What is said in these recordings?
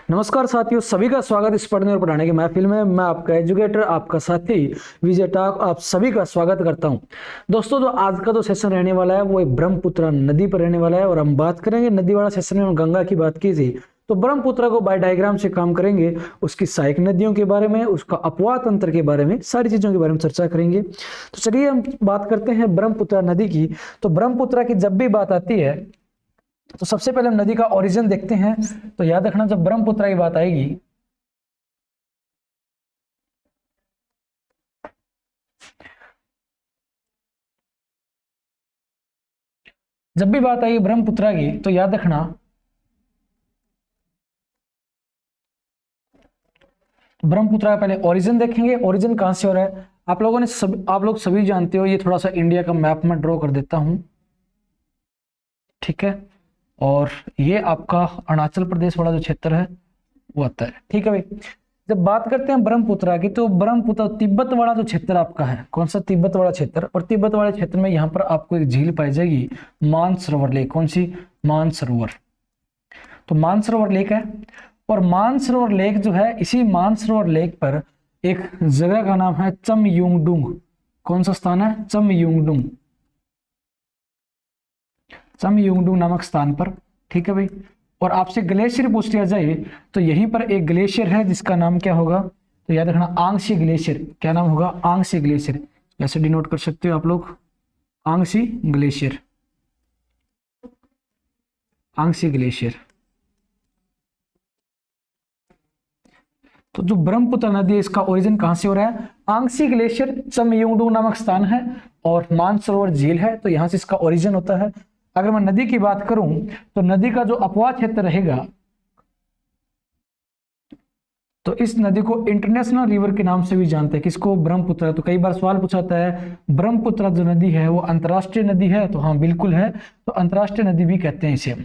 नमस्कार साथियों, सभी का स्वागत इस पढ़ने और पढ़ाने की महफिल में। मैं आपका एजुकेटर, आपका साथी विजय टाक, आप सभी का स्वागत करता हूं। दोस्तों, जो आज का जो सेशन रहने वाला है वो ब्रह्मपुत्र नदी पर रहने वाला है और हम बात करेंगे नदी वाला सेशन में। हम गंगा की बात की थी तो ब्रह्मपुत्र को बाय डायग्राम से काम करेंगे, उसकी सहायक नदियों के बारे में, उसका अपवाह तंत्र के बारे में, सारी चीजों के बारे में चर्चा करेंगे। तो चलिए हम बात करते हैं ब्रह्मपुत्र नदी की। तो ब्रह्मपुत्र की जब भी बात आती है तो सबसे पहले हम नदी का ओरिजिन देखते हैं। तो याद रखना, जब ब्रह्मपुत्र की बात आएगी जब भी बात आएगी ब्रह्मपुत्र की तो याद रखना ब्रह्मपुत्र का पहले ओरिजिन देखेंगे। ओरिजिन कहां से हो रहा है आप लोग सभी जानते हो। ये थोड़ा सा इंडिया का मैप में ड्रॉ कर देता हूं, ठीक है। और ये आपका अरुणाचल प्रदेश वाला जो क्षेत्र है वो आता है, ठीक है भाई। जब बात करते हैं ब्रह्मपुत्र की तो ब्रह्मपुत्र तिब्बत वाला जो क्षेत्र आपका है, कौन सा? तिब्बत वाला क्षेत्र। और तिब्बत वाले क्षेत्र में यहाँ पर आपको एक झील पाई जाएगी, मानसरोवर लेक। कौन सी? मानसरोवर। तो मानसरोवर लेक है। और मानसरोवर लेक जो है, इसी मानसरोवर लेक पर एक जगह का नाम है चमयुंगडुंग। कौन सा स्थान है? चमयुंगडुंग। चमयुंगडुंग नामक स्थान पर, ठीक है भाई। और आपसे ग्लेशियर पूछ लिया जाए तो यहीं पर एक ग्लेशियर है जिसका नाम क्या होगा? तो याद रखना, आंगसी ग्लेशियर। क्या नाम होगा? आंगसी ग्लेशियर। ऐसे डिनोट कर सकते हो आप लोग, आंगसी ग्लेशियर। आंगसी ग्लेशियर। तो जो ब्रह्मपुत्र नदी है इसका ओरिजिन कहां से हो रहा है? आंगसी ग्लेशियर, चमयुंगडुंग नामक स्थान है और मानसरोवर झील है, तो यहां से इसका ओरिजिन होता है। अगर मैं नदी की बात करूं तो नदी का जो अपवाह क्षेत्र रहेगा, तो इस नदी को इंटरनेशनल रिवर के नाम से भी जानते हैं। किसको? ब्रह्मपुत्र। तो कई बार सवाल पूछा जाता है ब्रह्मपुत्र जो नदी है वो अंतरराष्ट्रीय नदी है, तो हाँ बिल्कुल है। तो अंतरराष्ट्रीय नदी भी कहते हैं इसे हम,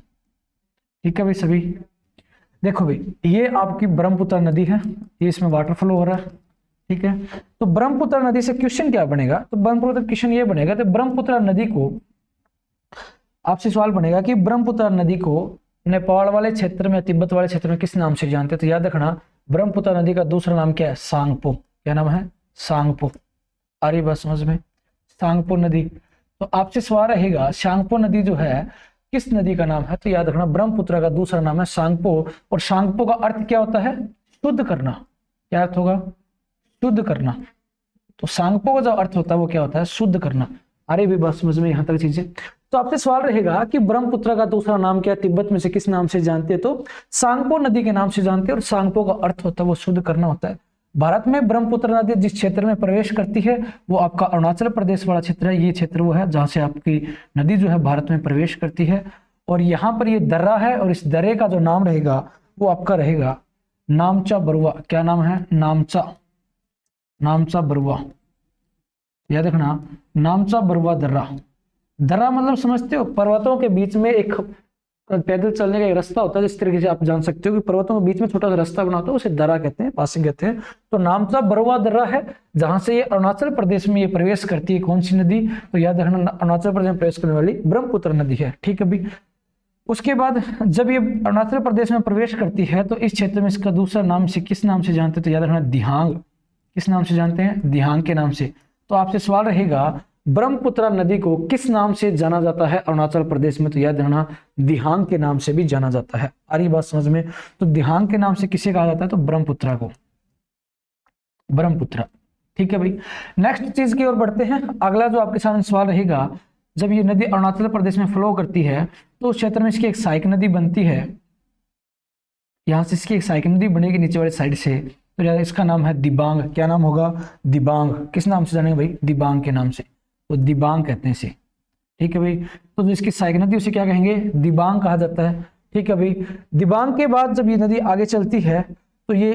ठीक है भाई। सभी देखो भाई, ये आपकी ब्रह्मपुत्र नदी है, ये इसमें वाटर फ्लो हो रहा है, ठीक है। तो ब्रह्मपुत्र नदी से क्वेश्चन क्या बनेगा? तो ब्रह्मपुत्र क्वेश्चन ये बनेगा, तो ब्रह्मपुत्र नदी को आपसे सवाल बनेगा कि ब्रह्मपुत्र नदी को नेपाल वाले क्षेत्र में, तिब्बत वाले क्षेत्र में किस नाम से जानते हैं? तो याद रखना, ब्रह्मपुत्र नदी का दूसरा नाम क्या है? सांगपो। क्या नाम है? सांगपो। आ रही बात समझ में? सांगपो नदी। तो आपसे सवाल रहेगा सांगपो नदी जो है किस नदी का नाम है? तो याद रखना, ब्रह्मपुत्र का दूसरा नाम है सांगपो। और सांगपो का अर्थ क्या होता है? शुद्ध करना। क्या अर्थ होगा? शुद्ध करना। तो सांगपो का जो अर्थ होता है वो क्या होता है? शुद्ध करना। अरे भी बात समझ में यहां तक चीजें। तो आपसे सवाल रहेगा कि ब्रह्मपुत्र का दूसरा नाम क्या है? तिब्बत में से किस नाम से जानते हैं? तो सांगपो नदी के नाम से जानते हैं। और सांगपो का अर्थ होता है वो शुद्ध करना होता है। भारत में ब्रह्मपुत्र नदी जिस क्षेत्र में प्रवेश करती है वो आपका अरुणाचल प्रदेश वाला क्षेत्र है। ये क्षेत्र वो है जहां से आपकी नदी जो है भारत में प्रवेश करती है। और यहाँ पर ये दर्रा है और इस दर्रे का जो नाम रहेगा वो आपका रहेगा नामचा बरुआ। क्या नाम है? नामचा। नामचा बरुआ। याद रखना, नामचा बरुआ दर्रा। दर्रा मतलब समझते हो? पर्वतों के बीच में एक पैदल चलने का एक रास्ता होता है। जिस तरीके से आप जान सकते हो कि पर्वतों के बीच में छोटा सा रास्ता बना होता है, उसे दर्रा कहते हैं, पासिंग कहते हैं। तो नामचा बरुआ दर्रा है जहां से ये अरुणाचल प्रदेश में ये प्रवेश करती है। कौन सी नदी? तो याद रखना, अरुणाचल प्रदेश में प्रवेश करने वाली ब्रह्मपुत्र नदी है, ठीक है भाई। उसके बाद जब ये अरुणाचल प्रदेश में प्रवेश करती है तो इस क्षेत्र में इसका दूसरा नाम से किस नाम से जानते हैं? तो याद रखना, दिहांग। किस नाम से जानते हैं? दिहांग के नाम से। तो आपसे सवाल रहेगा ब्रह्मपुत्र नदी को किस नाम से जाना जाता है अरुणाचल प्रदेश में? तो याद रखना, दिहांग के नाम से भी जाना जाता है। आ रही बात समझ में? तो दिहांग के नाम से किसे कहा जाता है? तो ब्रह्मपुत्र को, ब्रह्मपुत्र, ठीक है भाई। नेक्स्ट चीज की ओर बढ़ते हैं। अगला जो आपके सामने सवाल रहेगा, जब ये नदी अरुणाचल प्रदेश में फ्लो करती है तो उस क्षेत्र में इसकी एक सहायक नदी बनती है। यहां से इसकी एक सहायक नदी बनेगी नीचे वाली साइड से, तो इसका नाम है दिबांग। क्या नाम होगा? दिबांग। किस नाम से जानेंगे भाई? दिबांग के नाम से। तो दिबांग कहते हैं इसे, ठीक है भाई। तो जो इसकी सहायक नदी उसे क्या कहेंगे? दिबांग कहा जाता है, ठीक है भाई। दिबांग के बाद जब ये नदी आगे चलती है तो ये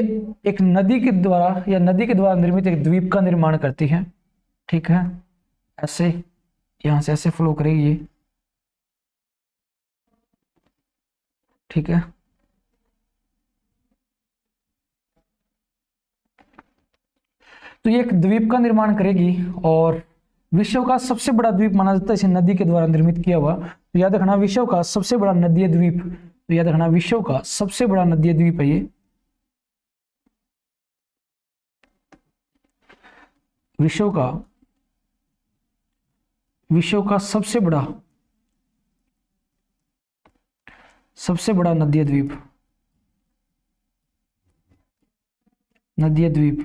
एक नदी के द्वारा या नदी के द्वारा निर्मित एक द्वीप का निर्माण करती है, ठीक है। ऐसे यहां से ऐसे फ्लो करेगी ये, ठीक है। तो ये एक द्वीप का निर्माण करेगी और विश्व का सबसे बड़ा द्वीप माना जाता है इसे नदी के द्वारा निर्मित किया हुआ। तो याद रखना, विश्व का सबसे बड़ा नदीय द्वीप, तो याद रखना विश्व का सबसे बड़ा नदीय द्वीप है ये विश्व का सबसे बड़ा नदीय द्वीप,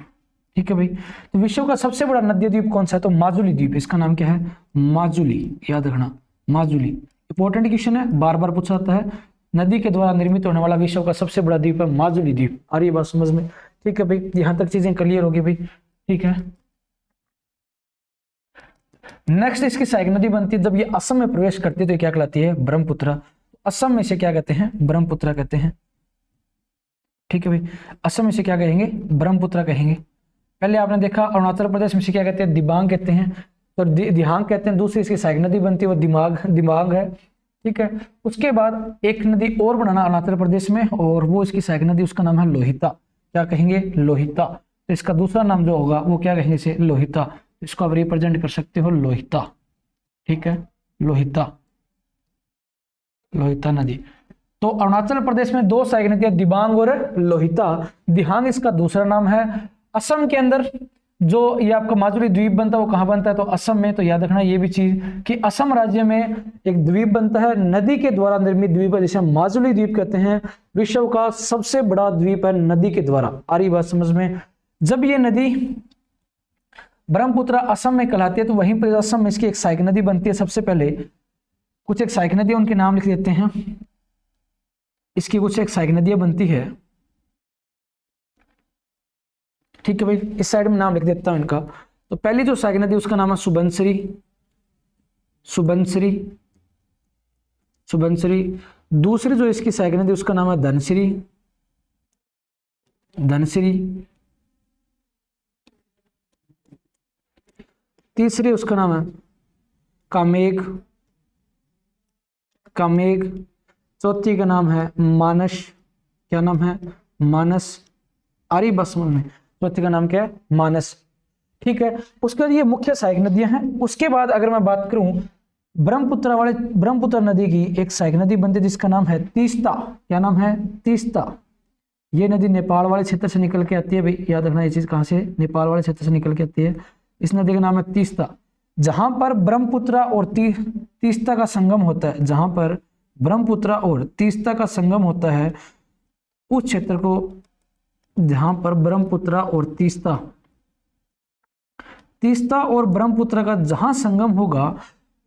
ठीक है भाई। तो विश्व का सबसे बड़ा नदीय द्वीप कौन सा है? तो माजुली द्वीप, इसका नाम क्या है? माजुली, याद रखना माजुली। इंपॉर्टेंट क्वेश्चन है, बार बार पूछा जाता है। नदी के द्वारा निर्मित होने वाला विश्व का सबसे बड़ा द्वीप है माजुली द्वीप। आ रही है बात समझ में? ठीक है भाई, यहां तक चीजें क्लियर होगी भाई, ठीक है। नेक्स्ट इसकी सहायक नदी बनती है, जब ये असम में प्रवेश करती है तो ये क्या कहलाती है? ब्रह्मपुत्र। असम में से क्या कहते हैं? ब्रह्मपुत्र कहते हैं, ठीक है भाई। असम में से क्या कहेंगे? ब्रह्मपुत्र कहेंगे। पहले आपने देखा अरुणाचल प्रदेश में से क्या कहते हैं? दिबांग कहते हैं, तो दिहांग कहते हैं। दूसरी इसकी सहायक नदी बनती है वो दिबांग है, ठीक है। उसके बाद एक नदी और बनाना अरुणाचल प्रदेश में, और वो इसकी सहायक नदी, उसका नाम है लोहिता। क्या कहेंगे? लोहिता। तो इसका दूसरा नाम जो होगा वो क्या कहेंगे? इसे लोहिता। इसको आप रिप्रेजेंट कर सकते हो लोहिता, ठीक है। लोहिता नदी। तो अरुणाचल प्रदेश में दो सहायक नदियां दिबांग और लोहिता। दिहांग इसका दूसरा नाम है। असम के अंदर जो ये आपका माजुली द्वीप बनता है वो कहां बनता है? तो असम में। तो याद रखना ये भी चीज कि असम राज्य में एक द्वीप बनता है, नदी के द्वारा निर्मित द्वीप है, जिसे हम माजुली द्वीप कहते हैं। विश्व का सबसे बड़ा द्वीप है नदी के द्वारा। आ रही बात समझ में? जब ये नदी ब्रह्मपुत्र असम में कहलाती है तो वहीं पर असम में इसकी एक सहायक नदी बनती है। सबसे पहले कुछ एक सहायक नदी उनके नाम लिख देते हैं। इसकी कुछ एक सहायक नदियां बनती है, ठीक है भाई। इस साइड में नाम लिख देता हूं इनका। तो पहली जो सहायक नदी उसका नाम है सुबनसिरी। दूसरी जो इसकी सहायक नदी उसका नाम है धनसिरी। तीसरी उसका नाम है कामेग। चौथी का नाम है मानस। क्या नाम है? मानस। आरी बस में चौथी का नाम क्या है? मानस, ठीक है। उसके बाद ये मुख्य सहायक नदियां हैं। उसके बाद अगर मैं बात करूं ब्रह्मपुत्र नदी की एक सहायक नदी बनती है जिसका नाम है तीस्ता। क्या नाम है? तीस्ता। ये नदी नेपाल वाले क्षेत्र से निकल के आती है भाई, याद रखना ये चीज, कहां से? नेपाल वाले क्षेत्र से निकल के आती है। इस नदी का नाम है तीस्ता। जहां पर ब्रह्मपुत्र और तीस्ता का संगम होता है, जहां पर ब्रह्मपुत्र और तीस्ता का संगम होता है, उस क्षेत्र को, जहां पर ब्रह्मपुत्र और तीस्ता और ब्रह्मपुत्र का जहां संगम होगा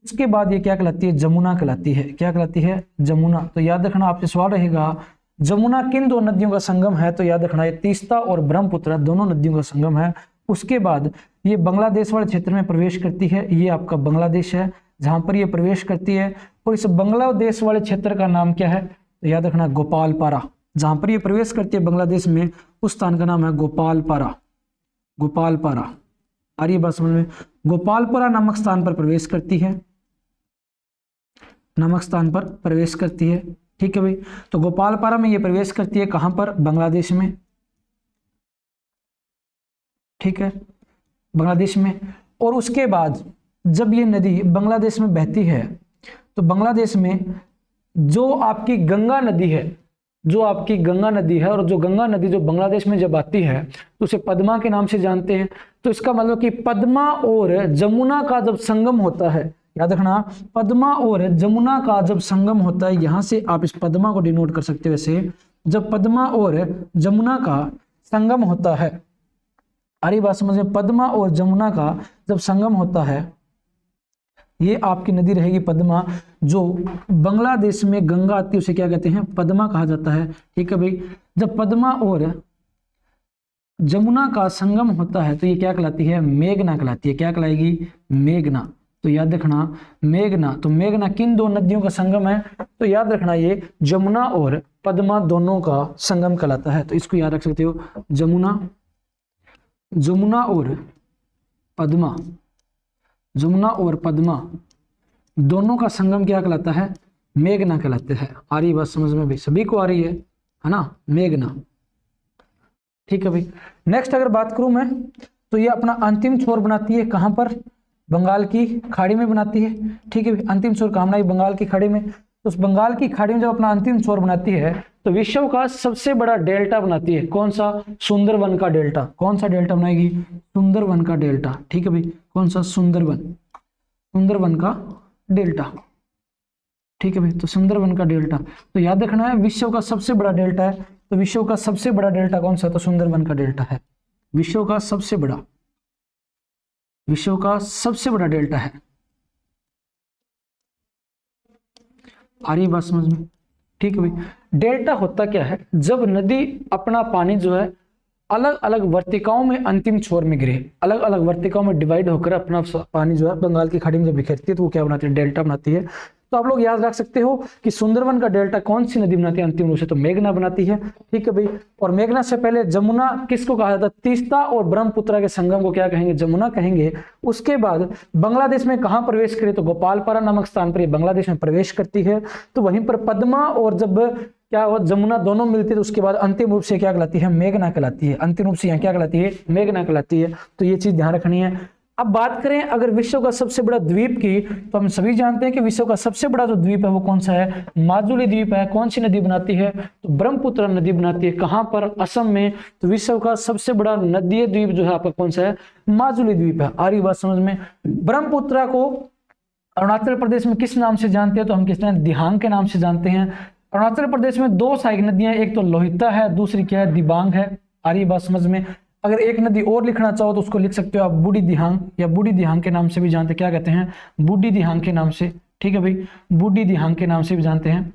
उसके बाद ये क्या कहलाती है? जमुना कहलाती है। क्या कहलाती है? जमुना। तो याद रखना आपसे सवाल रहेगा जमुना किन दो नदियों का संगम है? तो याद रखना ये तीस्ता और ब्रह्मपुत्र दोनों नदियों का संगम है। उसके बाद ये बांग्लादेश वाले क्षेत्र में प्रवेश करती है। ये आपका बांग्लादेश है जहां पर ये प्रवेश करती है, और इस बांग्लादेश वाले क्षेत्र का नाम क्या है? तो याद रखना गोपालपारा। जहां पर ये प्रवेश करती है बांग्लादेश में, उस स्थान का नाम है गोपालपारा। आ रही है बात समझ में? गोपालपारा नामक स्थान पर प्रवेश करती है, ठीक है भाई। तो गोपालपारा में ये प्रवेश करती है, कहां पर? बांग्लादेश में, ठीक है, बांग्लादेश में। और उसके बाद जब ये नदी बांग्लादेश में बहती है तो बांग्लादेश में जो आपकी गंगा नदी है, और जो गंगा नदी जो बांग्लादेश में जब आती है तो उसे पद्मा के नाम से जानते हैं। तो इसका मतलब कि पद्मा और जमुना का जब संगम होता है, याद रखना पद्मा और जमुना का जब संगम होता है, यहां से आप इस पद्मा को डिनोट कर सकते हो वैसे, जब पद्मा और जमुना का संगम होता है, अरे बात समझ में? पद्मा और जमुना का जब संगम होता है, ये आपकी नदी रहेगी पद्मा। जो बांग्लादेश में गंगा आती है उसे क्या कहते हैं? पद्मा कहा जाता है, ठीक है भाई। जब पद्मा और जमुना का संगम होता है तो ये क्या कहलाती है? मेघना कहलाती है। क्या कहलाएगी? मेघना। तो याद रखना मेघना। तो मेघना किन दो नदियों का संगम है? तो याद रखना ये जमुना और पद्मा दोनों का संगम कहलाता है। तो इसको याद रख सकते हो, जमुना और पद्मा दोनों का संगम क्या कहलाता है? मेघना कहलाते हैं। आ रही बात समझ में भाई? सभी को आ रही है ना? मेघना, ठीक है भाई। नेक्स्ट अगर बात करूं मैं तो ये अपना अंतिम छोर बनाती है, कहां पर? बंगाल की खाड़ी में बनाती है, ठीक है भाई। अंतिम छोर कहां बनाई? बंगाल की खाड़ी में। तो उस बंगाल की खाड़ी में जब अपना अंतिम छोर बनाती है तो विश्व का सबसे बड़ा डेल्टा बनाती है कौन सा? सुंदरवन का डेल्टा। कौन सा डेल्टा बनाएगी? सुंदरवन का डेल्टा। ठीक है भाई, कौन सा? सुंदरवन, सुंदरवन का डेल्टा। ठीक है भाई, तो सुंदरवन का डेल्टा। तो याद रखना है विश्व का सबसे बड़ा डेल्टा है, तो विश्व का सबसे बड़ा डेल्टा कौन सा? तो सुंदरवन का डेल्टा है। विश्व का सबसे बड़ा, विश्व का सबसे बड़ा डेल्टा है। आ रही बात समझ में? ठीक है भाई, डेल्टा होता क्या है? जब नदी अपना पानी जो है अलग अलग वर्तिकाओं में अंतिम छोर में गिरे, अलग अलग वर्तिकाओं में डिवाइड होकर अपना पानी जो है बंगाल की खाड़ी में जब बिखेरती है तो वो क्या बनाती है? डेल्टा बनाती है। तो आप लोग याद रख सकते हो कि सुंदरवन का डेल्टा कौन सी नदी बनाती है अंतिम रूप से? तो मेघना बनाती है। ठीक है भाई, और मेघना से पहले जमुना किसको कहा जाता है? तीस्ता और ब्रह्मपुत्र के संगम को क्या कहेंगे? जमुना कहेंगे। उसके बाद बांग्लादेश में कहां प्रवेश करे? तो गोपालपारा नामक स्थान पर बांग्लादेश में प्रवेश करती है। तो वहीं पर पद्मा और जब क्या हुआ, जमुना दोनों मिलती है तो उसके बाद अंतिम रूप से क्या कहलाती है? मेघना कहलाती है। अंतिम रूप से यहाँ क्या कहलाती है? मेघना कहलाती है। तो ये चीज ध्यान रखनी है। अब बात करें अगर विश्व का सबसे बड़ा द्वीप की, तो हम सभी जानते हैं कि विश्व का सबसे बड़ा जो द्वीप है वो कौन सा है? माजुली द्वीप है। कौन सी नदी बनाती है? तो ब्रह्मपुत्र नदी बनाती है। कहां पर? असम में। तो विश्व का सबसे बड़ा नदीय द्वीप जो है आपका कौन सा है? माजुली द्वीप है। आ रही बात समझ में? ब्रह्मपुत्र को अरुणाचल प्रदेश में किस नाम से जानते हैं? तो हम किस नाम? दिहांग के नाम से जानते हैं। अरुणाचल प्रदेश में दो सहायक नदियां, एक तो लोहिता है, दूसरी क्या है? दिबांग है। आ रही बात समझ में? अगर एक नदी और लिखना चाहो तो उसको लिख सकते हो आप बूढ़ी दिहांग, या बूढ़ी दिहांग के नाम से भी जानते हैं। क्या कहते हैं? बूढ़ी दिहांग के नाम से। ठीक है भाई, बूढ़ी दिहांग के नाम से भी जानते हैं।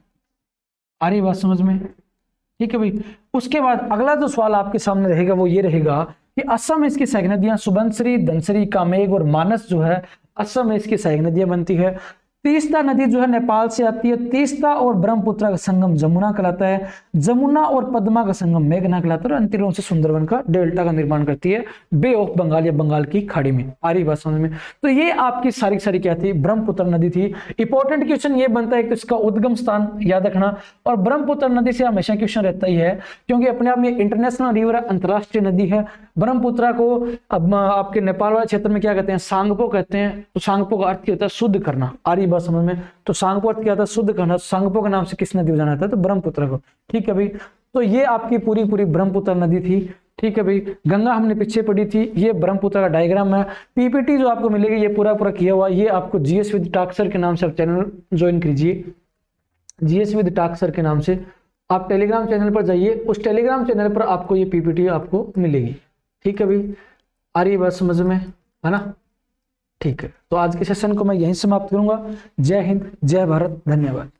आ रही बात समझ में? ठीक है भाई, उसके बाद अगला जो सवाल आपके सामने रहेगा वो ये रहेगा कि असम में इसकी सहायक नदियां सुबनसिरी, धनसिरी, कामेग और मानस जो है असम में इसकी सहायक नदियां बनती है। तीस्ता नदी जो है नेपाल से आती है। तीस्ता और ब्रह्मपुत्र का संगम जमुना कहलाता है। जमुना और पद्मा का संगम मेघना कहलाता है। और अंतिम रूप से सुंदरवन का डेल्टा का निर्माण करती है बे ऑफ बंगाल या बंगाल की खाड़ी में। आ रही बात समझ में? तो ये आपकी सारी सारी क्या थी? ब्रह्मपुत्र नदी थी। इंपॉर्टेंट क्वेश्चन ये बनता है कि इसका उद्गम स्थान याद रखना। और ब्रह्मपुत्र नदी से हमेशा क्वेश्चन रहता ही है, क्योंकि अपने आप में इंटरनेशनल रिवर है, अंतरराष्ट्रीय नदी है। ब्रह्मपुत्र को अब आपके नेपाल वाले क्षेत्र में क्या कहते हैं? सांगपो कहते हैं। तो सांगपो का अर्थ क्या होता है? शुद्ध करना। आ रही बात समझ में? तो सांगपो अर्थ क्या था? शुद्ध करना। सांगपो के नाम से किस नदी को जाना जाता है? तो ब्रह्मपुत्र को। ठीक है भाई, तो ये आपकी पूरी पूरी ब्रह्मपुत्र नदी थी। ठीक है भाई, गंगा हमने पीछे पढ़ी थी। ये ब्रह्मपुत्र का डायग्राम है। पीपीटी जो आपको मिलेगी ये पूरा पूरा किया हुआ, ये आपको जीएस विद टाक्सर के नाम से आप चैनल ज्वाइन कीजिए। जीएस विद टाक्सर के नाम से आप टेलीग्राम चैनल पर जाइए, उस टेलीग्राम चैनल पर आपको ये पीपीटी आपको मिलेगी। ठीक है भाई, आ रही बात समझ में? है ना? ठीक है, तो आज के सेशन को मैं यहीं समाप्त करूंगा। जय हिंद, जय भारत, धन्यवाद।